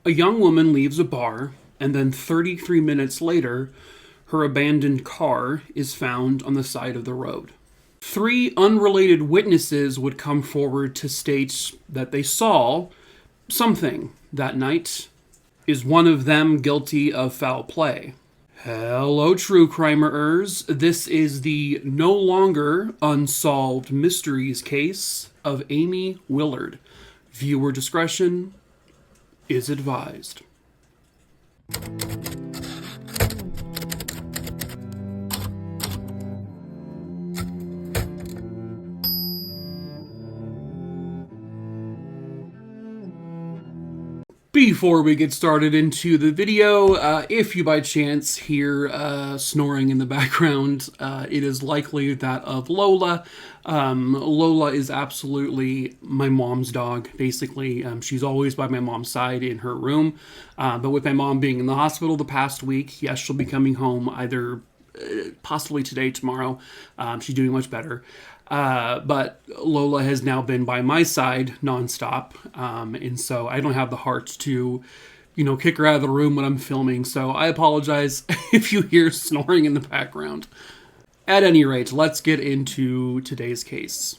A young woman leaves a bar, and then 33 minutes later, her abandoned car is found on the side of the road. 3 unrelated witnesses would come forward to state that they saw something that night. Is one of them guilty of foul play? Hello, true crimerers. This is the no longer unsolved mysteries case of Aimee Willard. Viewer discretion is advised. Before we get started into the video, if you by chance hear snoring in the background, it is likely that of Lola. Lola is absolutely my mom's dog, basically. She's always by my mom's side in her room. But with my mom being in the hospital the past week, yes, she'll be coming home either possibly today, tomorrow. She's doing much better. But Lola has now been by my side nonstop. And so I don't have the heart to, kick her out of the room when I'm filming. So I apologize if you hear snoring in the background. At any rate, let's get into today's case.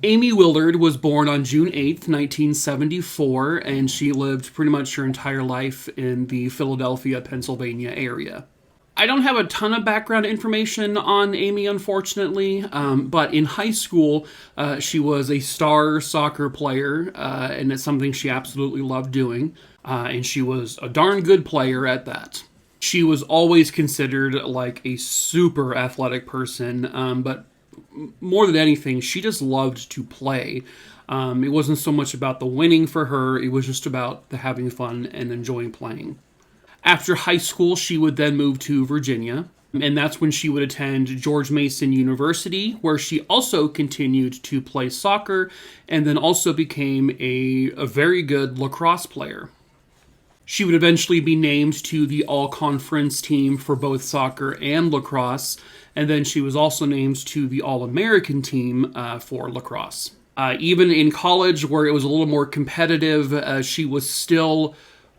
Aimee Willard was born on June 8th, 1974, and she lived pretty much her entire life in the Philadelphia, Pennsylvania area. I don't have a ton of background information on Aimee, unfortunately, but in high school, she was a star soccer player, and it's something she absolutely loved doing, and she was a darn good player at that. She was always considered like a super athletic person, but more than anything, she just loved to play. It wasn't so much about the winning for her, it was just about the having fun and enjoying playing. After high school, she would then move to Virginia, and that's when she would attend George Mason University, where she also continued to play soccer, and then also became a very good lacrosse player. She would eventually be named to the all-conference team for both soccer and lacrosse, and then she was also named to the all-American team for lacrosse. Even in college, where it was a little more competitive, she was still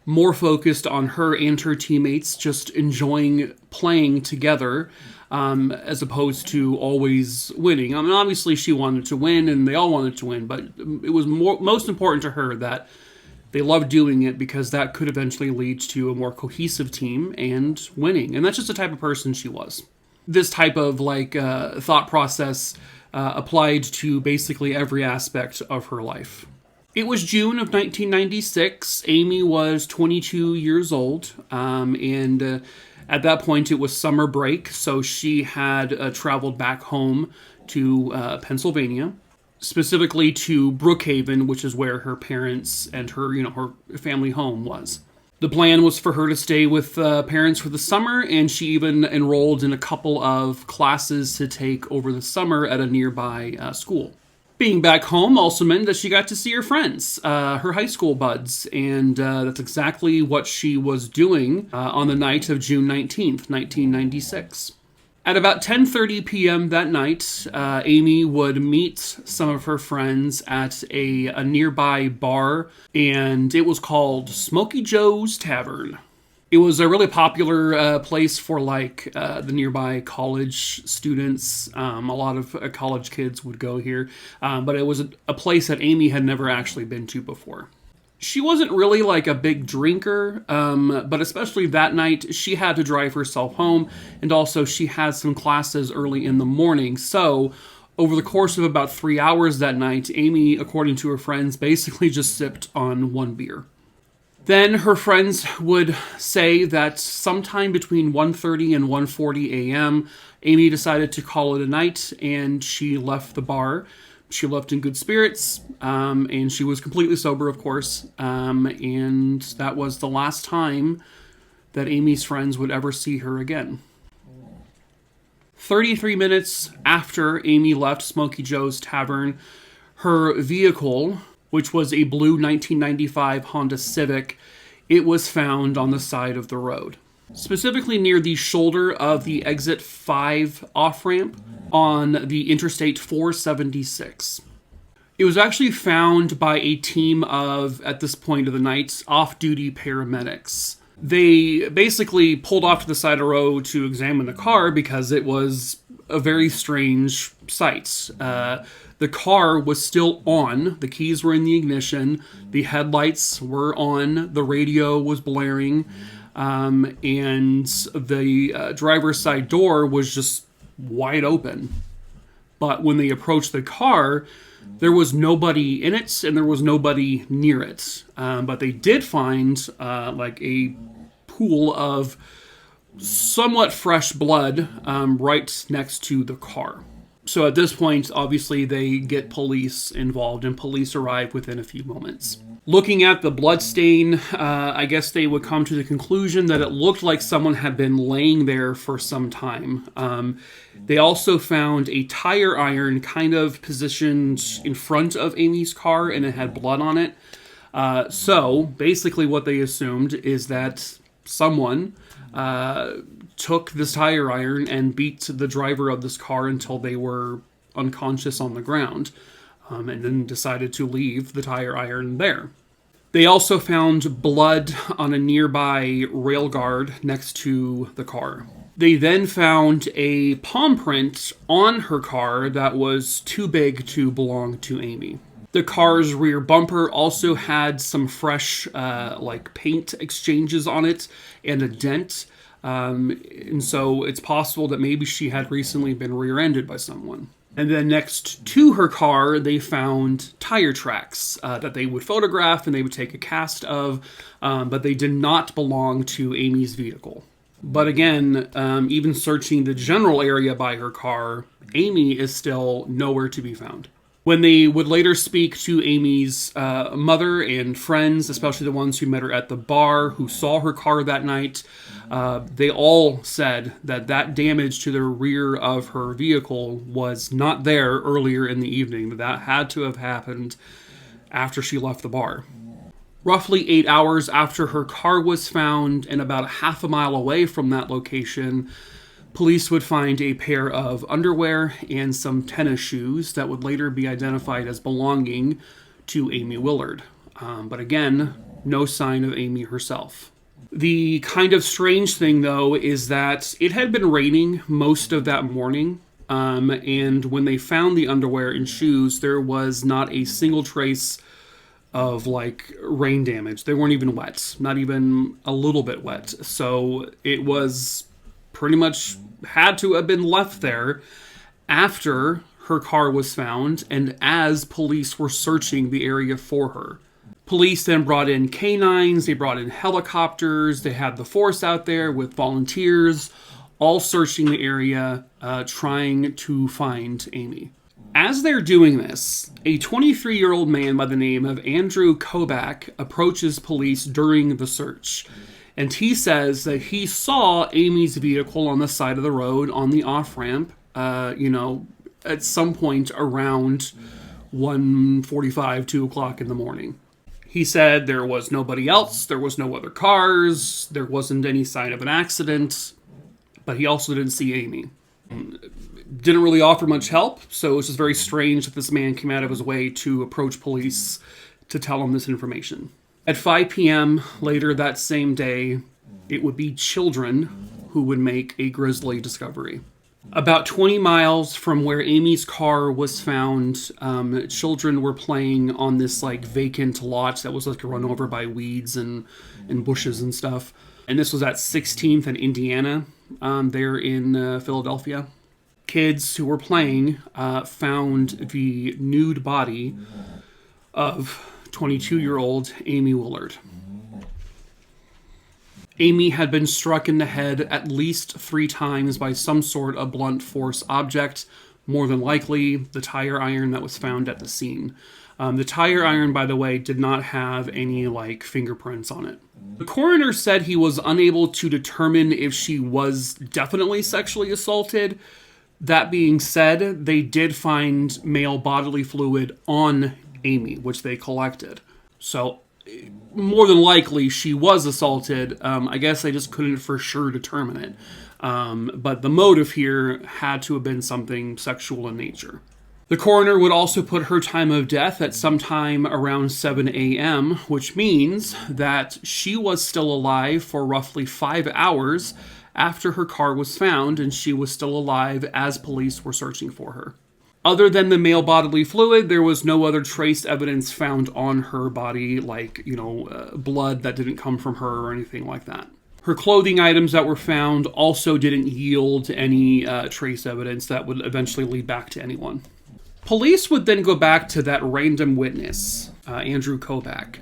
more focused on her and her teammates just enjoying playing together, as opposed to always winning. I mean, obviously she wanted to win, and they all wanted to win, but it was most important to her that they loved doing it because that could eventually lead to a more cohesive team and winning. And that's just the type of person she was. This type of thought process applied to basically every aspect of her life. It was June of 1996. Aimee was 22 years old, and at that point it was summer break, so she had traveled back home to Pennsylvania, specifically to Brookhaven, which is where her parents and her family home was. The plan was for her to stay with parents for the summer, and she even enrolled in a couple of classes to take over the summer at a nearby school. Being back home also meant that she got to see her friends, her high school buds, and that's exactly what she was doing on the night of June 19th, 1996. At about 10:30 p.m. that night, Aimee would meet some of her friends at a nearby bar, and it was called Smoky Joe's Tavern. It was a really popular place for the nearby college students. A lot of college kids would go here, but it was a place that Aimee had never actually been to before. She wasn't really a big drinker, but especially that night, she had to drive herself home, and also she had some classes early in the morning. So over the course of about 3 hours that night, Aimee, according to her friends, basically just sipped on one beer. Then her friends would say that sometime between 1:30 and 1:40 a.m., Aimee decided to call it a night, and she left the bar. She left in good spirits, and she was completely sober, of course, and that was the last time that Aimee's friends would ever see her again. 33 minutes after Aimee left Smoky Joe's Tavern, her vehicle, which was a blue 1995 Honda Civic, it was found on the side of the road, specifically near the shoulder of the exit 5 off-ramp on the Interstate 476. It was actually found by a team of, at this point of the night, off-duty paramedics. They basically pulled off to the side of the road to examine the car because it was a very strange sight. The car was still on. The keys were in the ignition. The headlights were on. The radio was blaring. And the driver's side door was just wide open. But when they approached the car, there was nobody in it and there was nobody near it. But they did find like a pool of somewhat fresh blood right next to the car. So at this point, obviously, they get police involved, and police arrive within a few moments. Looking at the blood stain, I guess they would come to the conclusion that it looked like someone had been laying there for some time. They also found a tire iron kind of positioned in front of Aimee's car, and it had blood on it. So basically what they assumed is that someone took this tire iron and beat the driver of this car until they were unconscious on the ground, and then decided to leave the tire iron there. They also found blood on a nearby rail guard next to the car. They then found a palm print on her car that was too big to belong to Aimee. The car's rear bumper also had some fresh paint exchanges on it and a dent. And so it's possible that maybe she had recently been rear-ended by someone. And then next to her car, they found tire tracks that they would photograph and they would take a cast of, but they did not belong to Aimee's vehicle. But again, even searching the general area by her car, Aimee is still nowhere to be found. When they would later speak to Aimee's mother and friends, especially the ones who met her at the bar, who saw her car that night, they all said that that damage to the rear of her vehicle was not there earlier in the evening. That had to have happened after she left the bar. Roughly 8 hours after her car was found and about half a mile away from that location, police would find a pair of underwear and some tennis shoes that would later be identified as belonging to Aimee Willard. But again, no sign of Aimee herself. The kind of strange thing, though, is that it had been raining most of that morning, and when they found the underwear and shoes, there was not a single trace of, rain damage. They weren't even wet, not even a little bit wet. So it was pretty much had to have been left there after her car was found and as police were searching the area for her. Police then brought in canines, they brought in helicopters, they had the force out there with volunteers, all searching the area, trying to find Aimee. As they're doing this, a 23-year-old man by the name of Andrew Kobach approaches police during the search. And he says that he saw Aimee's vehicle on the side of the road on the off-ramp, at some point around 1:45, 2 o'clock in the morning. He said there was nobody else, there was no other cars, there wasn't any sign of an accident, but he also didn't see Aimee. Didn't really offer much help, so it was just very strange that this man came out of his way to approach police to tell them this information. At 5 p.m. later that same day, it would be children who would make a grisly discovery. About 20 miles from where Aimee's car was found, children were playing on this vacant lot that was run over by weeds and bushes and stuff. And this was at 16th and Indiana, there in Philadelphia. Kids who were playing found the nude body of 22-year-old Aimee Willard. Aimee had been struck in the head at least 3 times by some sort of blunt force object, more than likely the tire iron that was found at the scene. The tire iron, by the way, did not have any fingerprints on it. The coroner said he was unable to determine if she was definitely sexually assaulted. That being said, they did find male bodily fluid on Aimee, which they collected. So, more than likely, she was assaulted. I guess they just couldn't for sure determine it. But the motive here had to have been something sexual in nature. The coroner would also put her time of death at sometime around 7 a.m., which means that she was still alive for roughly 5 hours after her car was found, and she was still alive as police were searching for her. Other than the male bodily fluid, there was no other trace evidence found on her body, like, blood that didn't come from her or anything like that. Her clothing items that were found also didn't yield any trace evidence that would eventually lead back to anyone. Police would then go back to that random witness, Andrew Kovac.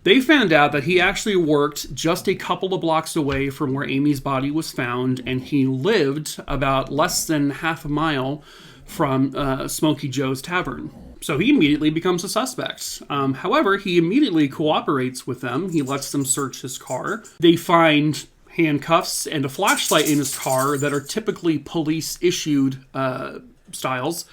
They found out that he actually worked just a couple of blocks away from where Aimee's body was found, and he lived about less than half a mile from Smokey Joe's Tavern. So he immediately becomes a suspect. However, he immediately cooperates with them. He lets them search his car. They find handcuffs and a flashlight in his car that are typically police-issued styles.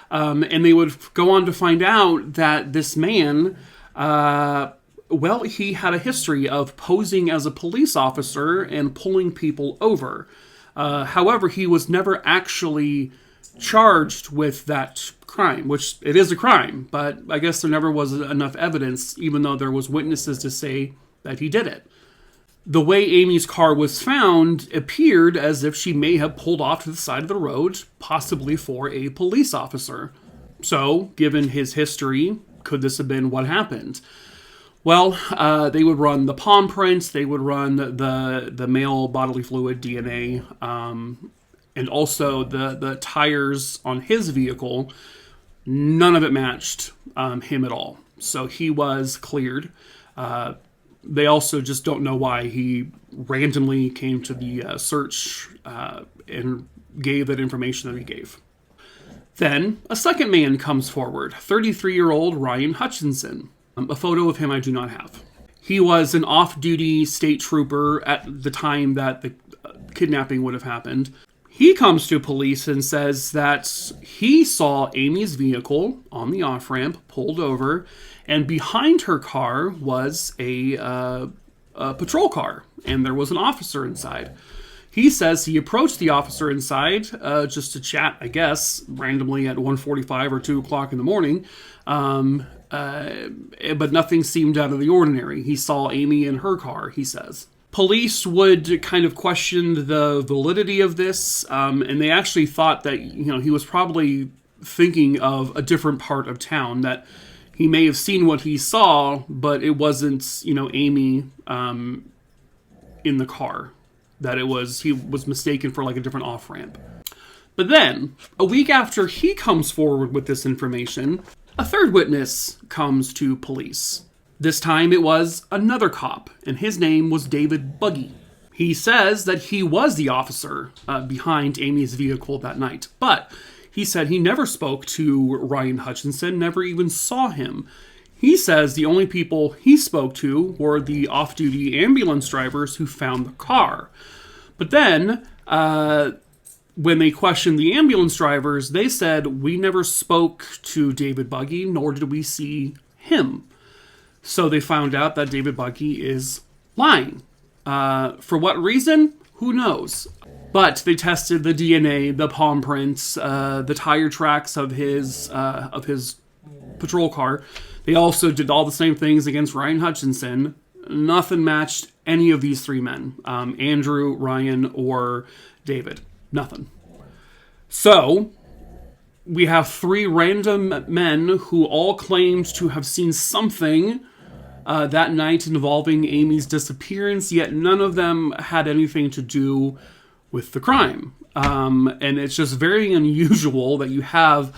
And they would go on to find out that this man, he had a history of posing as a police officer and pulling people over. However, he was never actually charged with that crime, which it is a crime, but I guess there never was enough evidence, even though there was witnesses to say that he did it. The way Aimee's car was found appeared as if she may have pulled off to the side of the road, possibly for a police officer. So, given his history, could this have been what happened? Well, they would run the palm prints, they would run the male bodily fluid DNA, and also the tires on his vehicle. None of it matched him at all. So he was cleared. They also just don't know why he randomly came to the search and gave that information that he gave. Then, a second man comes forward, 33-year-old Ryan Hutchinson. A photo of him I do not have. He was an off-duty state trooper at the time that the kidnapping would have happened. He comes to police and says that he saw Aimee's vehicle on the off-ramp, pulled over, and behind her car was a patrol car, and there was an officer inside. He says he approached the officer inside just to chat, I guess, randomly at 1:45 or 2 o'clock in the morning, but nothing seemed out of the ordinary. He saw Aimee in her car, he says. Police would kind of question the validity of this, and they actually thought that he was probably thinking of a different part of town, that he may have seen what he saw, but it wasn't, Aimee in the car. That he was mistaken for like a different off-ramp. But then, a week after he comes forward with this information, a third witness comes to police. This time it was another cop, and his name was David Buggy. He says that he was the officer behind Aimee's vehicle that night, but he said he never spoke to Ryan Hutchinson, never even saw him. He says the only people he spoke to were the off-duty ambulance drivers who found the car. But then, when they questioned the ambulance drivers, they said, we never spoke to David Buggy, nor did we see him. So they found out that David Buggy is lying. For what reason? Who knows? But they tested the DNA, the palm prints, the tire tracks of his patrol car. They also did all the same things against Ryan Hutchinson. Nothing matched any of these three men, Andrew, Ryan, or David. Nothing. So, we have three random men who all claimed to have seen something that night involving Aimee's disappearance, yet none of them had anything to do with the crime. And it's just very unusual that you have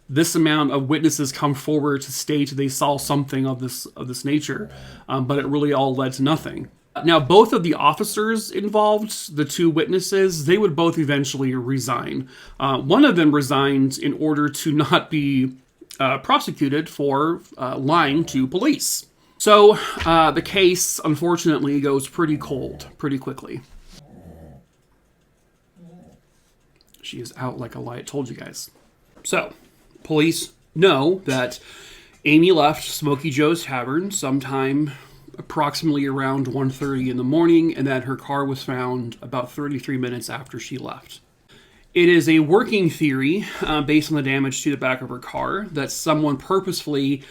this amount of witnesses come forward to state they saw something of this nature, but it really all led to nothing. Now, both of the officers involved, the two witnesses, they would both eventually resign. One of them resigned in order to not be prosecuted for lying to police. So the case, unfortunately, goes pretty cold pretty quickly. She is out like a light, told you guys. So, police know that Aimee left Smokey Joe's Tavern sometime approximately around 1:30 in the morning, and that her car was found about 33 minutes after she left. It is a working theory based on the damage to the back of her car that someone purposefully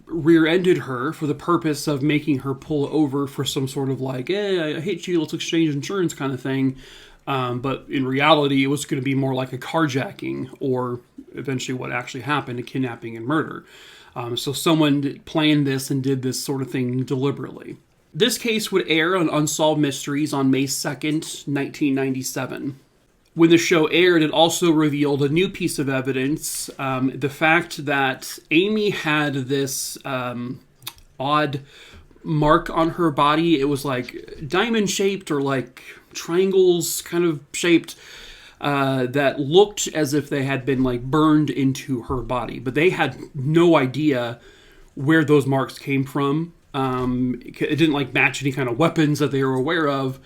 rear-ended her for the purpose of making her pull over for some sort of like, hey, I hate you, let's exchange insurance kind of thing. But in reality, it was going to be more like a carjacking, or eventually what actually happened, a kidnapping and murder. So someone planned this and did this sort of thing deliberately. This case would air on Unsolved Mysteries on May 2nd, 1997. When the show aired, it also revealed a new piece of evidence, the fact that Aimee had this odd mark on her body. It was like diamond-shaped or like triangles kind of shaped that looked as if they had been like burned into her body. But they had no idea where those marks came from. It didn't like match any kind of weapons that they were aware of.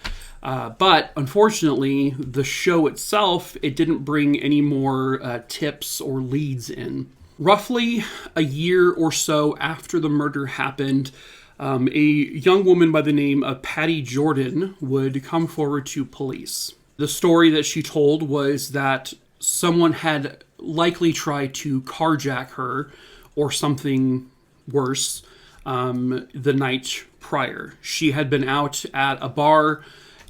But unfortunately, the show itself, it didn't bring any more tips or leads in. Roughly a year or so after the murder happened, a young woman by the name of Patty Jordan would come forward to police. The story that she told was that someone had likely tried to carjack her or something worse the night prior. She had been out at a bar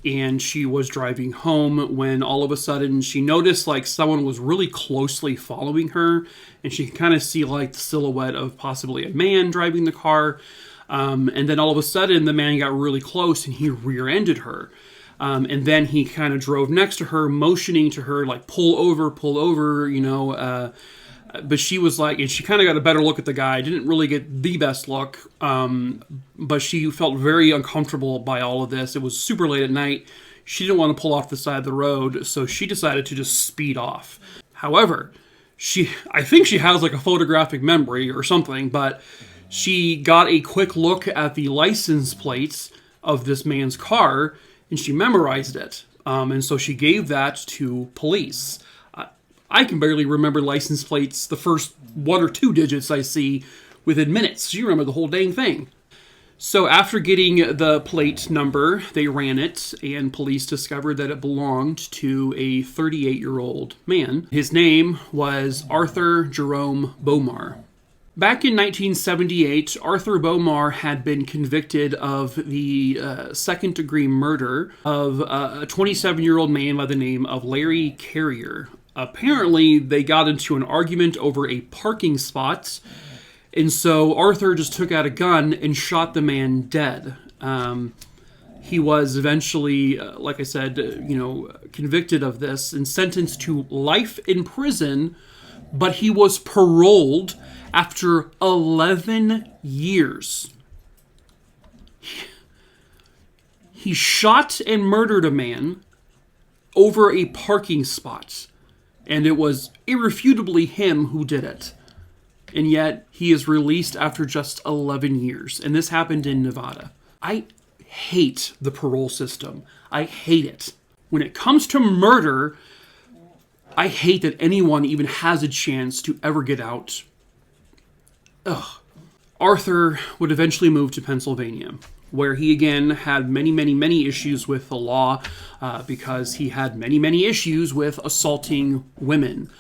and she was driving home when all of a sudden she noticed like someone was really closely following her, and she could kind of see like the silhouette of possibly a man driving the car. And then all of a sudden the man got really close and he rear-ended her. And then he kind of drove next to her, motioning to her like, pull over, you know. But she was like, and she kind of got a better look at the guy, didn't really get the best look, but she felt very uncomfortable by all of this. It was super late at night. She didn't want to pull off the side of the road, so she decided to just speed off. However, I think she has like a photographic memory or something, but she got a quick look at the license plates of this man's car, and she memorized it. And so she gave that to police. I can barely remember license plates, the first 1 or 2 digits I see within minutes. She remembered the whole dang thing. So after getting the plate number, they ran it, and police discovered that it belonged to a 38-year-old man. His name was Arthur Jerome Bomar. Back in 1978, Arthur Bomar had been convicted of the second-degree murder of a 27-year-old man by the name of Larry Carrier. Apparently, they got into an argument over a parking spot, and so Arthur just took out a gun and shot the man dead. He was eventually, like I said, convicted of this and sentenced to life in prison, but he was paroled after 11 years. He shot and murdered a man over a parking spot. And it was irrefutably him who did it. And yet, he is released after just 11 years. And this happened in Nevada. I hate the parole system. I hate it. When it comes to murder, I hate that anyone even has a chance to ever get out. Ugh. Arthur would eventually move to Pennsylvania, where he again had many issues with the law because he had many issues with assaulting women,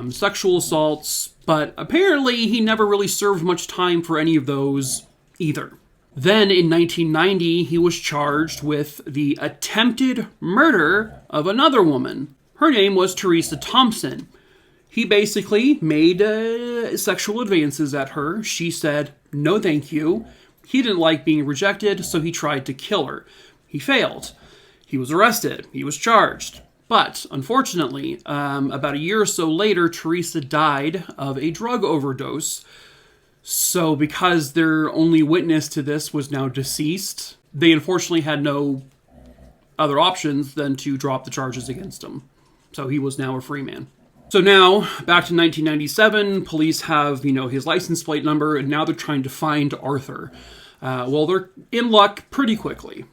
sexual assaults, but apparently he never really served much time for any of those either. Then in 1990, he was charged with the attempted murder of another woman. Her name was Teresa Thompson. He basically made sexual advances at her. She said, no thank you. He didn't like being rejected, so he tried to kill her. He failed. He was arrested. He was charged. But, unfortunately, about a year or so later, Teresa died of a drug overdose. So, because their only witness to this was now deceased, they unfortunately had no other options than to drop the charges against him. So, he was now a free man. So now, back to 1997, police have, his license plate number, and now they're trying to find Arthur. Well, they're in luck pretty quickly.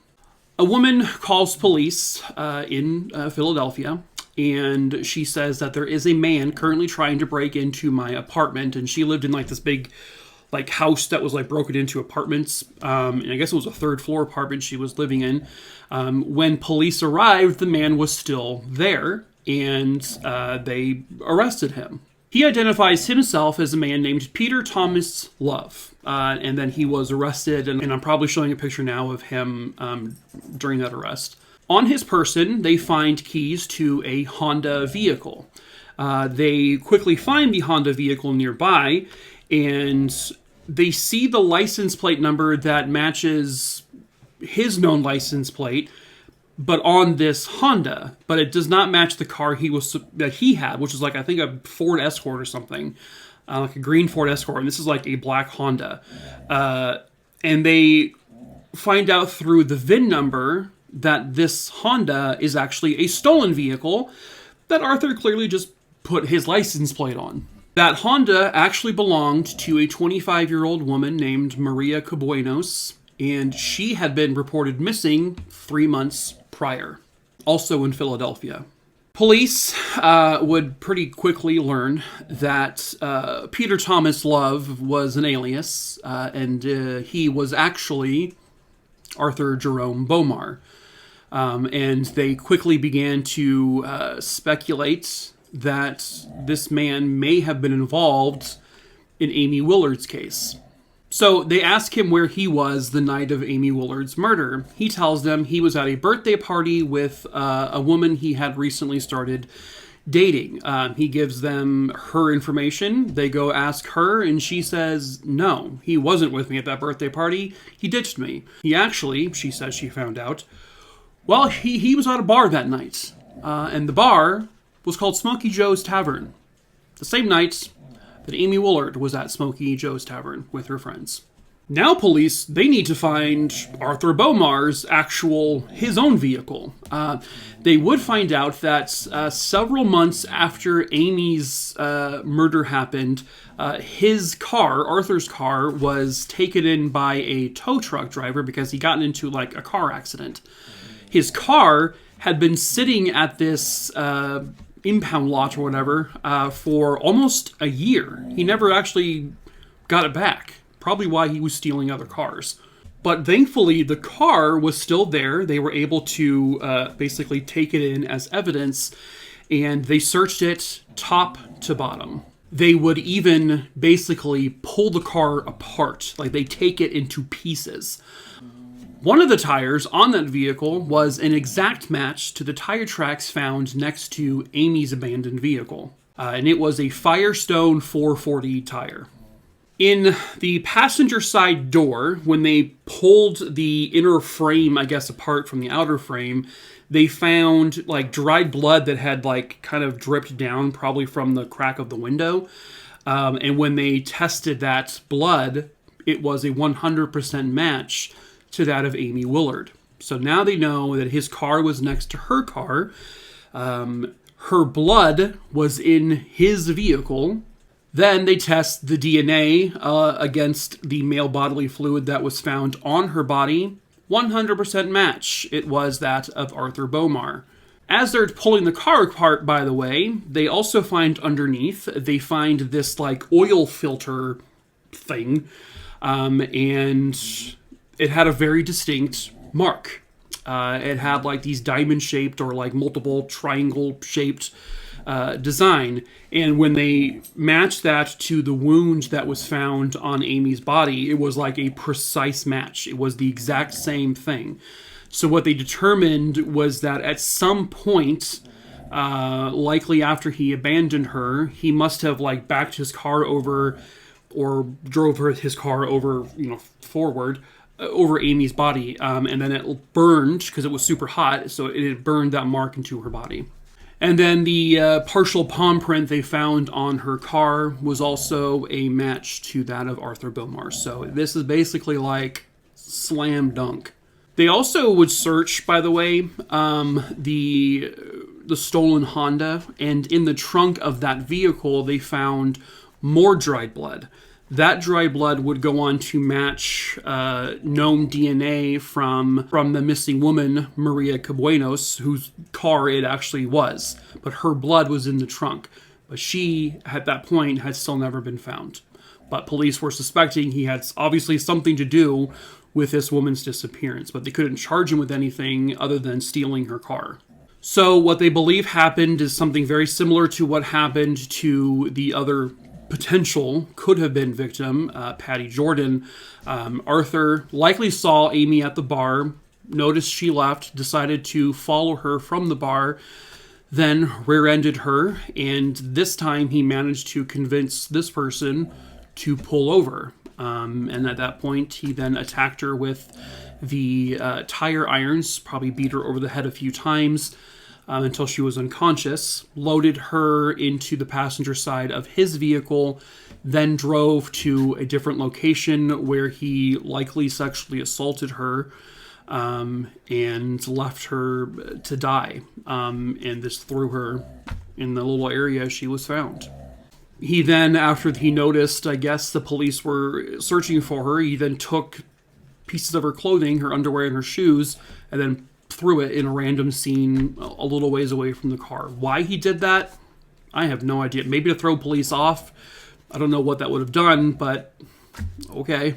A woman calls police in Philadelphia, and she says that there is a man currently trying to break into my apartment, and she lived in this big house that was broken into apartments, and I guess it was a third floor apartment she was living in. When police arrived, the man was still there, and they arrested him. He identifies himself as a man named Peter Thomas Love, and then he was arrested, and I'm probably showing a picture now of him during that arrest. On his person, they find keys to a Honda vehicle. They quickly find the Honda vehicle nearby, and they see the license plate number that matches his known license plate, but on this Honda, but it does not match the car that he had, which is like, I think, a Ford Escort or something, like a green Ford Escort, and this is like a black Honda. And they find out through the VIN number that this Honda is actually a stolen vehicle that Arthur clearly just put his license plate on. That Honda actually belonged to a 25-year-old woman named Maria Cabuenos, and she had been reported missing 3 months prior, also in Philadelphia. Police would pretty quickly learn that Peter Thomas Love was an alias, and he was actually Arthur Jerome Bomar. And they quickly began to speculate that this man may have been involved in Aimee Willard's case. So they ask him where he was the night of Aimee Willard's murder. He tells them he was at a birthday party with a woman he had recently started dating. He gives them her information. They go ask her, and she says, no, he wasn't with me at that birthday party. He ditched me. He actually, she says she found out, well, he was at a bar that night. And the bar was called Smokey Joe's Tavern. The same night that Aimee Willard was at Smokey Joe's Tavern with her friends. Now police, they need to find Arthur Bomar's his own vehicle. They would find out that several months after Aimee's murder happened, his car, Arthur's car, was taken in by a tow truck driver because he got into like a car accident. His car had been sitting at this impound lot or whatever for almost a year. He never actually got it back. Probably why he was stealing other cars. But thankfully, the car was still there. They were able to basically take it in as evidence, and they searched it top to bottom. They would even basically pull the car apart, like they take it into pieces. One of the tires on that vehicle was an exact match to the tire tracks found next to Aimee's abandoned vehicle. And it was a Firestone 440 tire. In the passenger side door, when they pulled the inner frame, I guess, apart from the outer frame, they found like dried blood that had like kind of dripped down, probably from the crack of the window. And when they tested that blood, it was a 100% match to that of Aimee Willard. So now they know that his car was next to her car. Her blood was in his vehicle. Then they test the DNA against the male bodily fluid that was found on her body. 100% match. It was that of Arthur Bomar. As they're pulling the car apart, by the way, they also find underneath, they find this like oil filter thing. And it had a very distinct mark. It had like these diamond-shaped or like multiple triangle-shaped design. And when they matched that to the wound that was found on Aimee's body, it was like a precise match. It was the exact same thing. So what they determined was that at some point, likely after he abandoned her, he must have like backed his car over or drove his car over, forward, over Aimee's body, and then it burned because it was super hot, so it had burned that mark into her body. And then the partial palm print they found on her car was also a match to that of Arthur Bomar. So this is basically like slam dunk. They also would search, by the way, the stolen Honda, and in the trunk of that vehicle they found more dried blood. That dry blood would go on to match known DNA from the missing woman, Maria Cabuenos, whose car it actually was. But her blood was in the trunk. But she, at that point, had still never been found. But police were suspecting he had obviously something to do with this woman's disappearance. But they couldn't charge him with anything other than stealing her car. So what they believe happened is something very similar to what happened to the other potential could have been victim, Patty Jordan. Arthur likely saw Aimee at the bar, noticed she left, decided to follow her from the bar, then rear-ended her, and this time he managed to convince this person to pull over. And at that point, he then attacked her with the tire irons, probably beat her over the head a few times until she was unconscious, loaded her into the passenger side of his vehicle, then drove to a different location where he likely sexually assaulted her and left her to die. And this threw her in the little area she was found. He then, after he noticed, I guess, the police were searching for her, he then took pieces of her clothing, her underwear and her shoes, and then threw it in a random scene a little ways away from the car. Why he did that, I have no idea. Maybe to throw police off. I don't know what that would have done, but okay.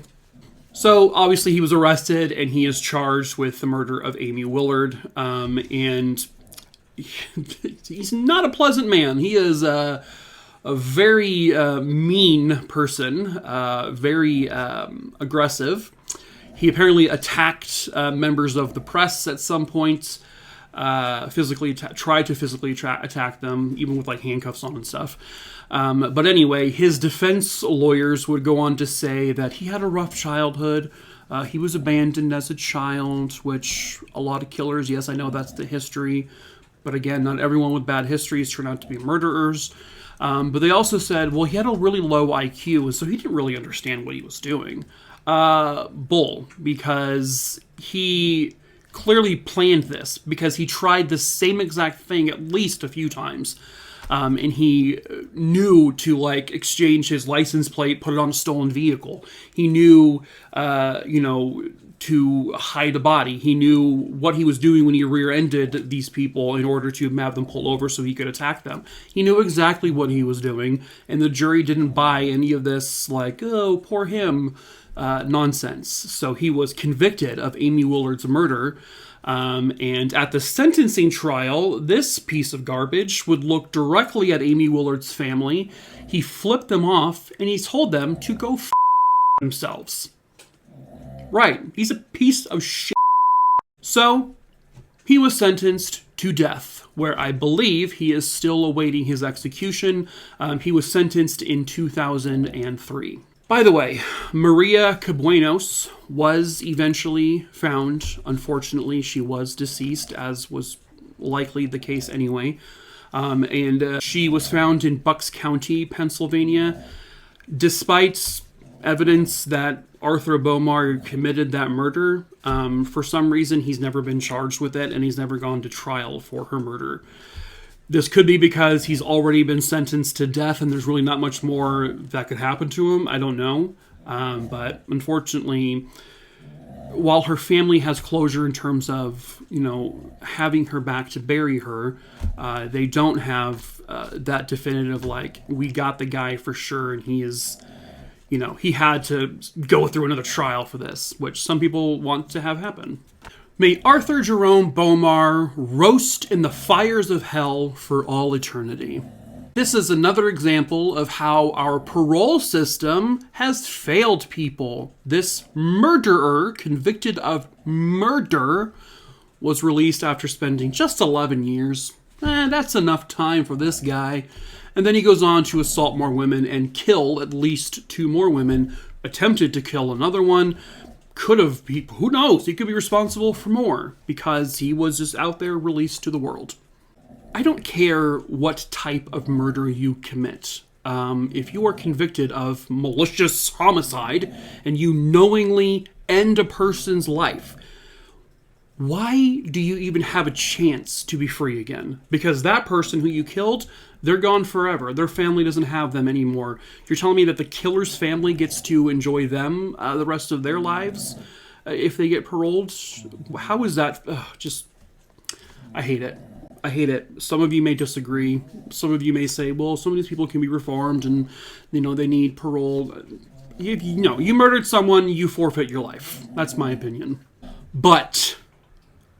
So, obviously, he was arrested, and he is charged with the murder of Aimee Willard, and he's not a pleasant man. He is a very mean person, very aggressive. He apparently attacked members of the press at some point, tried to physically attack them, even with like handcuffs on and stuff. But anyway, his defense lawyers would go on to say that he had a rough childhood. He was abandoned as a child, which a lot of killers, yes, I know that's the history. But again, not everyone with bad histories turn out to be murderers. But they also said, well, he had a really low IQ, and so he didn't really understand what he was doing. Bull, because he clearly planned this, because he tried the same exact thing at least a few times. And he knew to, like, exchange his license plate, put it on a stolen vehicle. He knew, to hide a body. He knew what he was doing when he rear-ended these people in order to have them pull over so he could attack them. He knew exactly what he was doing, and the jury didn't buy any of this, like, oh, poor him, nonsense. So he was convicted of Aimee Willard's murder. And at the sentencing trial, this piece of garbage would look directly at Aimee Willard's family. He flipped them off, and he told them to go themselves. Right, he's a piece of shit. So, he was sentenced to death, where I believe he is still awaiting his execution. He was sentenced in 2003. By the way, Maria Cabuenos was eventually found. Unfortunately, she was deceased, as was likely the case anyway. And she was found in Bucks County, Pennsylvania. Despite evidence that Arthur Bomar committed that murder, for some reason he's never been charged with it, and he's never gone to trial for her murder. This could be because he's already been sentenced to death and there's really not much more that could happen to him. I don't know. But unfortunately, while her family has closure in terms of, having her back to bury her, they don't have that definitive, like, we got the guy for sure and he is, he had to go through another trial for this, which some people want to have happen. May Arthur Jerome Bomar roast in the fires of hell for all eternity. This is another example of how our parole system has failed people. This murderer, convicted of murder, was released after spending just 11 years. That's enough time for this guy. And then he goes on to assault more women and kill at least 2 more women, attempted to kill another one. Could have, who knows, he could be responsible for more because he was just out there released to the world. I don't care what type of murder you commit. If you are convicted of malicious homicide and you knowingly end a person's life, why do you even have a chance to be free again? Because that person who you killed, they're gone forever. Their family doesn't have them anymore. You're telling me that the killer's family gets to enjoy them the rest of their lives if they get paroled? How is that? I hate it. I hate it. Some of you may disagree. Some of you may say, well, some of these people can be reformed and, they need parole. You murdered someone, you forfeit your life. That's my opinion. But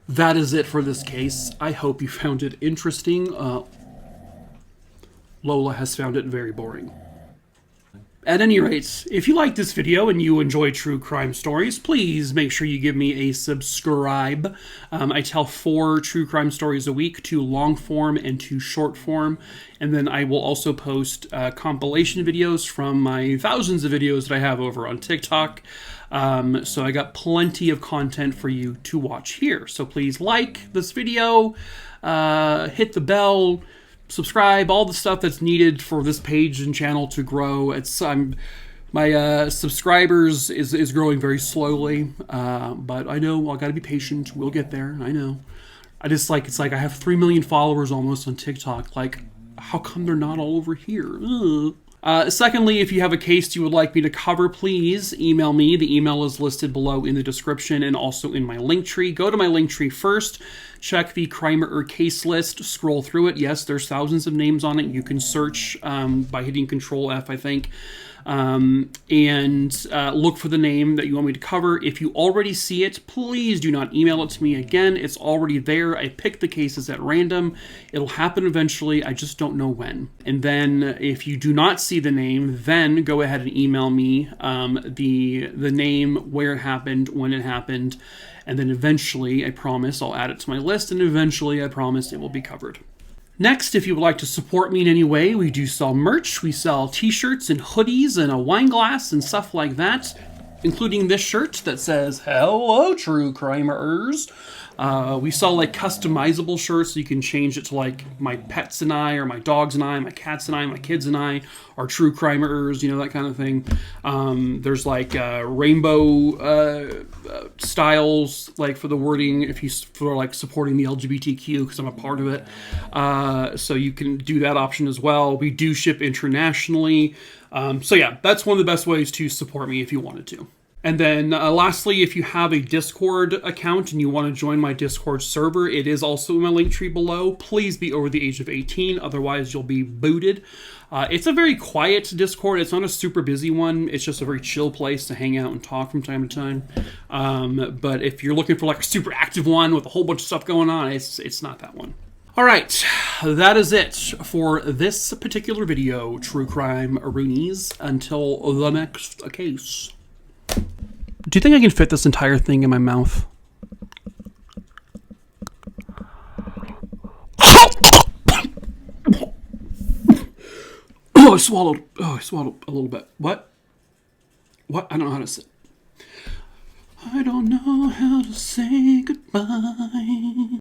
that is it for this case. I hope you found it interesting. Lola has found it very boring. At any rate, if you like this video and you enjoy true crime stories, please make sure you give me a subscribe. I tell 4 true crime stories a week, 2 long form and 2 short form. And then I will also post compilation videos from my thousands of videos that I have over on TikTok. So I got plenty of content for you to watch here. So please like this video, hit the bell, subscribe, all the stuff that's needed for this page and channel to grow. My subscribers is growing very slowly, but I know I got to be patient. We'll get there. I know. It's like I have 3 million followers almost on TikTok. Like, how come they're not all over here? Secondly, if you have a case you would like me to cover, please email me. The email is listed below in the description and also in my link tree. Go to my link tree first, check the Crimerer case list, scroll through it. Yes, there's thousands of names on it. You can search by hitting Control F, I think, and look for the name that you want me to cover. If you already see it, please do not email it to me again. It's already there. I pick the cases at random. It'll happen eventually. I just don't know when. And then if you do not see the name, then go ahead and email me the name, where it happened, when it happened, and then eventually, I promise, I'll add it to my list, and eventually, I promise, it will be covered. Next, if you would like to support me in any way, we do sell merch. We sell t-shirts and hoodies and a wine glass and stuff like that, including this shirt that says, "Hello, True Crimerers." We sell like customizable shirts, so you can change it to like my pets and I, or my dogs and I, my cats and I, my kids and I, are True Crimerers, you know, that kind of thing. There's like rainbow styles, like for the wording, for like supporting the LGBTQ, because I'm a part of it. So you can do that option as well. We do ship internationally. So yeah, that's one of the best ways to support me if you wanted to. And then lastly, if you have a Discord account and you want to join my Discord server, it is also in my link tree below. Please be over the age of 18, otherwise you'll be booted. It's a very quiet Discord. It's not a super busy one. It's just a very chill place to hang out and talk from time to time. But if you're looking for like a super active one with a whole bunch of stuff going on, it's not that one. All right, that is it for this particular video, True Crime Aroonies. Until the next case. Do you think I can fit this entire thing in my mouth? I swallowed a little bit. What? I don't know how to say. I don't know how to say goodbye.